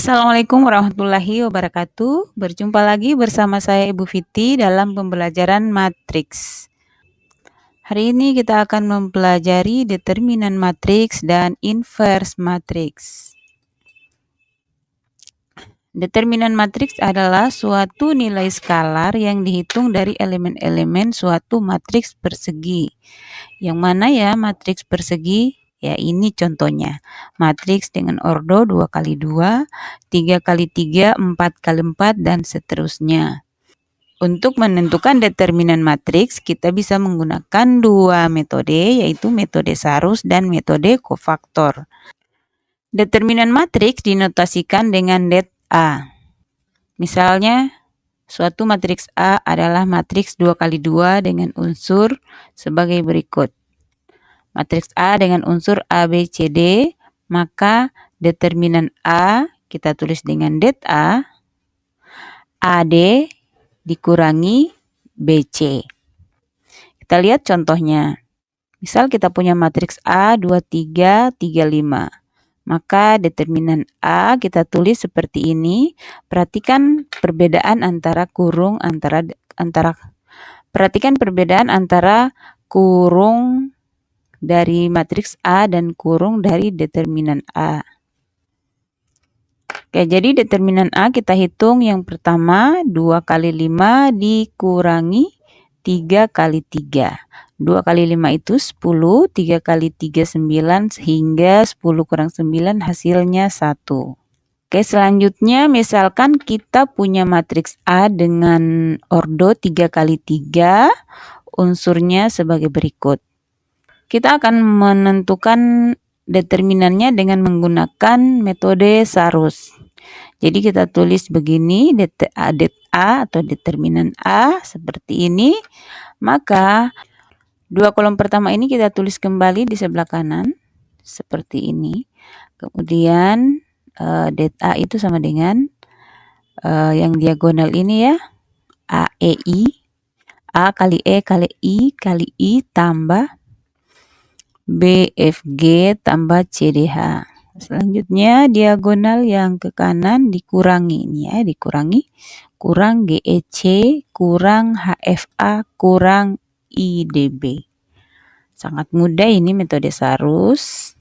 Assalamualaikum warahmatullahi wabarakatuh. Berjumpa lagi bersama saya Ibu Fiti dalam pembelajaran matriks. Hari ini kita akan mempelajari determinan matriks dan inverse matriks. Determinan matriks adalah suatu nilai skalar yang dihitung dari elemen-elemen suatu matriks persegi. Yang mana ya matriks persegi? Ya ini contohnya. Matriks dengan ordo 2x2, 3x3, 4x4, dan seterusnya. Untuk menentukan determinan matriks, kita bisa menggunakan dua metode, yaitu metode Sarus dan metode kofaktor. Determinan matriks dinotasikan dengan det A. Misalnya, suatu matriks A adalah matriks 2x2 dengan unsur sebagai berikut. Matriks A dengan unsur A, B, C, D, maka determinan A kita tulis dengan det A, AD dikurangi BC. Kita lihat contohnya. Misal kita punya matriks A 2, 3, 3, 5. Maka determinan A kita tulis seperti ini. Perhatikan perbedaan antara kurung kurung dari matriks A dan kurung dari determinan A. Oke, jadi determinan A kita hitung yang pertama 2 kali 5 dikurangi 3 kali 3. 2 kali 5 itu 10, 3 kali 3 9, sehingga 10 kurang 9 hasilnya 1. Oke, selanjutnya misalkan kita punya matriks A dengan ordo 3 kali 3, unsurnya sebagai berikut. Kita akan menentukan determinannya dengan menggunakan metode Sarus. Jadi kita tulis begini, det A atau determinan A seperti ini. Maka dua kolom pertama ini kita tulis kembali di sebelah kanan seperti ini. Kemudian det A itu sama dengan yang diagonal ini ya, A, E, I. A kali E kali I tambah B, F, G tambah C, D, H. Selanjutnya diagonal yang ke kanan dikurangi. Ini ya, dikurangi. Kurang G, E, C, kurang H, F, A, kurang I, D, B. Sangat mudah ini metode Sarus.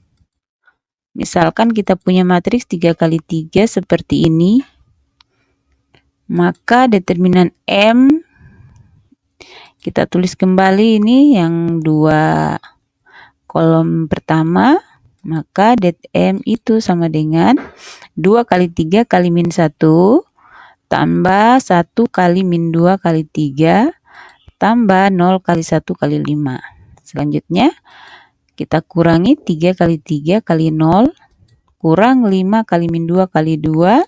Misalkan kita punya matriks 3 kali 3 seperti ini. Maka determinan M kita tulis kembali ini yang dua kolom pertama, maka det M itu sama dengan 2 kali 3 kali min 1 tambah 1 kali min 2 kali 3 tambah 0 kali 1 kali 5. Selanjutnya kita kurangi 3 kali 3 kali 0 kurang 5 kali min 2 kali 2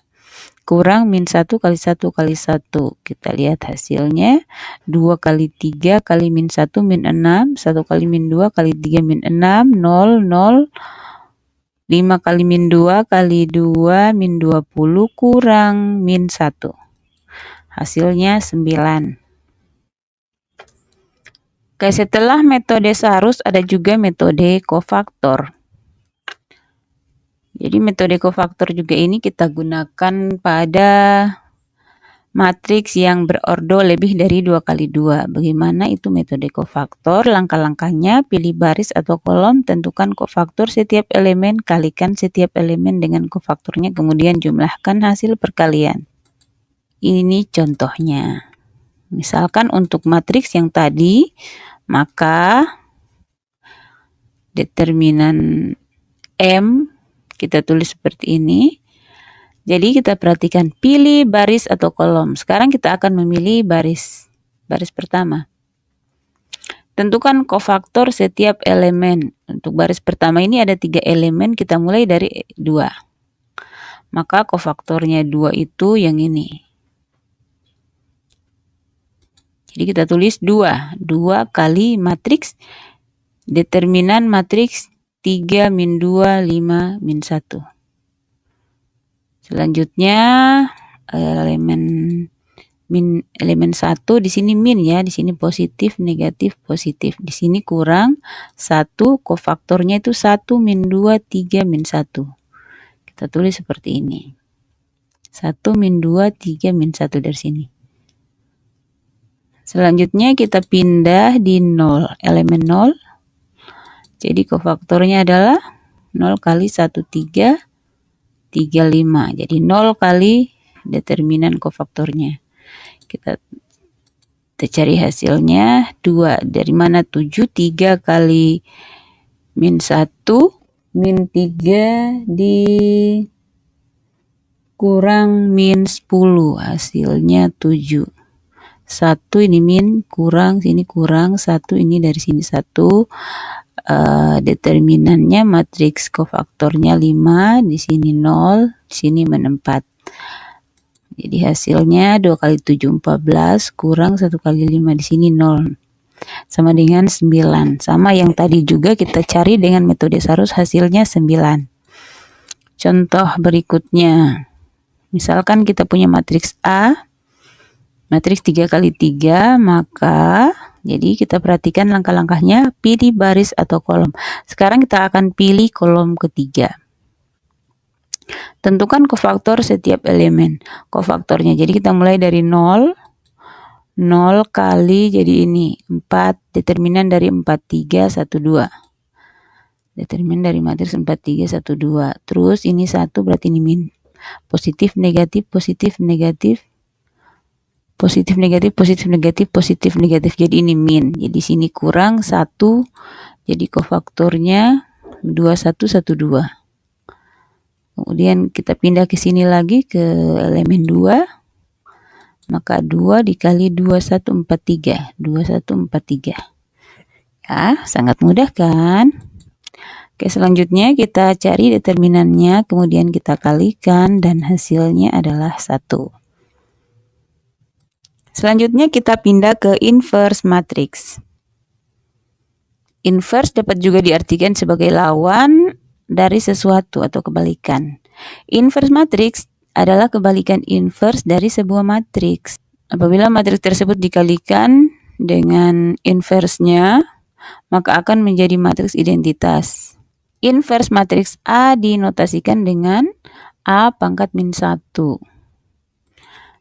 kurang min 1 kali 1 kali 1. Kita lihat hasilnya. 2 kali 3 kali min 1 min 6. 1 kali min 2 kali 3 min 6. 0, 0. 5 kali min 2 kali 2 min 20 kurang min 1. Hasilnya 9. Oke, setelah metode Sarus ada juga metode kofaktor. Jadi metode kofaktor juga ini kita gunakan pada matriks yang berordo lebih dari 2 kali 2. Bagaimana itu metode kofaktor? Langkah-langkahnya pilih baris atau kolom, tentukan kofaktor setiap elemen, kalikan setiap elemen dengan kofaktornya, kemudian jumlahkan hasil perkalian. Ini contohnya. Misalkan untuk matriks yang tadi, maka determinan M kita tulis seperti ini. Jadi kita perhatikan, pilih baris atau kolom. Sekarang kita akan memilih baris pertama. Tentukan kofaktor setiap elemen. Untuk baris pertama ini ada 3 elemen, kita mulai dari 2. Maka kofaktornya 2 itu yang ini. Jadi kita tulis 2. 2 kali matriks determinan matriks 3 min 2, 5 min 1. Selanjutnya elemen 1 di sini min ya, di sini positif, negatif, positif. Di sini kurang 1, kofaktornya itu 1 min 2, 3 min 1. Kita tulis seperti ini. 1 min 2, 3 min 1 dari sini. Selanjutnya kita pindah di 0, elemen 0. Jadi kofaktornya adalah 0 kali 1, 3, 3, 5. Jadi 0 kali determinan kofaktornya. Kita cari hasilnya 2. Dari mana 7? 3 kali min 1, min 3 kurang min 10. Hasilnya 7. 1 ini min, kurang, sini kurang, 1 ini dari sini 1. Determinannya matriks kofaktornya 5, di sini 0, di sini min 4. Jadi hasilnya 2 kali 7, 14, kurang 1 kali 5, di sini 0. Sama dengan 9. Sama yang tadi juga kita cari dengan metode Sarus, hasilnya 9. Contoh berikutnya. Misalkan kita punya matriks A, matriks 3 kali 3, maka jadi kita perhatikan langkah-langkahnya, pilih baris atau kolom. Sekarang kita akan pilih kolom ketiga. Tentukan kofaktor setiap elemen. Kofaktornya, jadi kita mulai dari 0. 0 kali, jadi ini 4, determinan dari 4, 3, 1, 2. Determinan dari matriks 4, 3, 1, 2. Terus ini 1, berarti ini min. Positif, negatif, positif, negatif. Positif, negatif, positif, negatif, positif, negatif. Jadi ini min. Jadi sini kurang 1. Jadi kofaktornya 2, 1, 1, 2. Kemudian kita pindah ke sini lagi ke elemen 2. Maka 2 dikali 2, 1, 4, 3. 2, 1, 4, 3. Ya, sangat mudah kan? Oke, selanjutnya kita cari determinannya, kemudian kita kalikan dan hasilnya adalah 1. Selanjutnya kita pindah ke inverse matriks. Inverse dapat juga diartikan sebagai lawan dari sesuatu atau kebalikan. Inverse matriks adalah kebalikan inverse dari sebuah matriks. Apabila matriks tersebut dikalikan dengan inverse-nya, maka akan menjadi matriks identitas. Inverse matriks A dinotasikan dengan A pangkat min 1.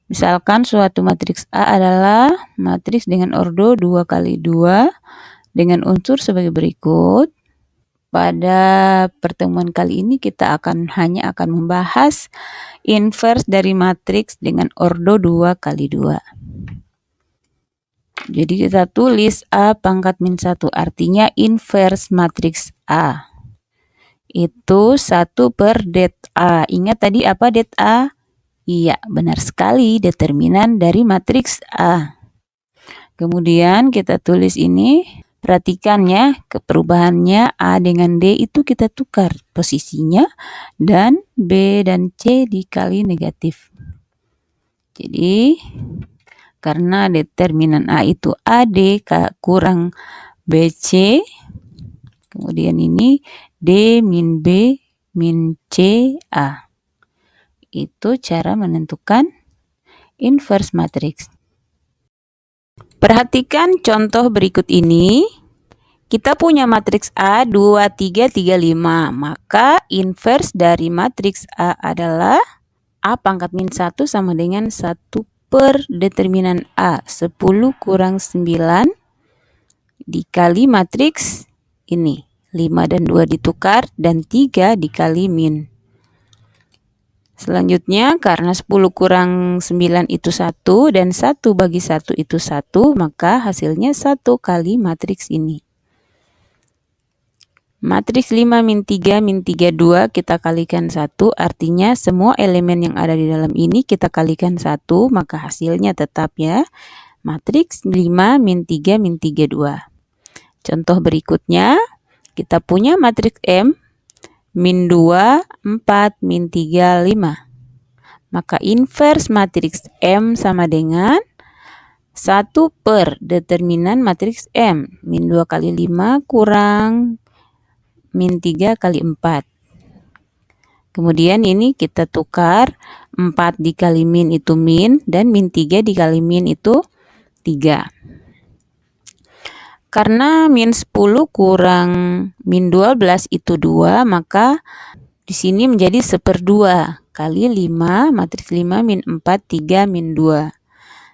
Misalkan suatu matriks A adalah matriks dengan ordo 2 kali 2 dengan unsur sebagai berikut. Pada pertemuan kali ini kita hanya akan membahas inverse dari matriks dengan ordo 2 kali 2. Jadi kita tulis A pangkat min 1, artinya inverse matriks A itu 1 per det A. Ingat tadi apa det A? Iya, benar sekali, determinan dari matriks A. Kemudian kita tulis ini, perhatikan ya, perubahannya A dengan D itu kita tukar posisinya, dan B dan C dikali negatif. Jadi, karena determinan A itu AD kurang BC, kemudian ini D min B min C A. Itu cara menentukan inverse matriks. Perhatikan contoh berikut ini. Kita punya matriks A 2, 3, 3, 5. Maka inverse dari matriks A adalah A pangkat min 1 sama dengan 1 per determinan A. 10 kurang 9 dikali matriks ini. 5 dan 2 ditukar dan 3 dikali min. Selanjutnya, karena 10 kurang 9 itu 1 dan 1 bagi 1 itu 1, maka hasilnya 1 kali matriks ini. Matriks 5 min 3 min 3, 2 kita kalikan 1, artinya semua elemen yang ada di dalam ini kita kalikan 1, maka hasilnya tetap ya. Matriks 5 min 3 min 3, 2. Contoh berikutnya, kita punya matriks M min 2, 4, min 3, 5. Maka inverse matriks M sama dengan 1 per determinan matriks M. Min 2 kali 5 kurang min 3 kali 4. Kemudian ini kita tukar, 4 dikali min itu min, dan min 3 dikali min itu 3. Karena min 10 kurang min 12 itu 2, maka Di sini menjadi 1/2 kali 5, matriks 5 min 4, 3 min 2.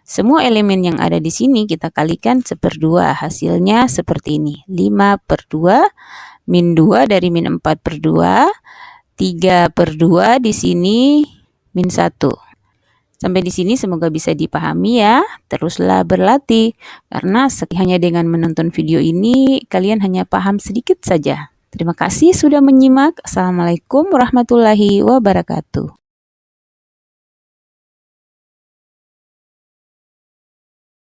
Semua elemen yang ada di sini kita kalikan 1/2. Hasilnya seperti ini. 5/2 min 2 dari min 4/2. 3/2 di sini min 1. Sampai di sini semoga bisa dipahami ya. Teruslah berlatih. Karena hanya dengan menonton video ini kalian hanya paham sedikit saja. Terima kasih sudah menyimak. Assalamualaikum warahmatullahi wabarakatuh.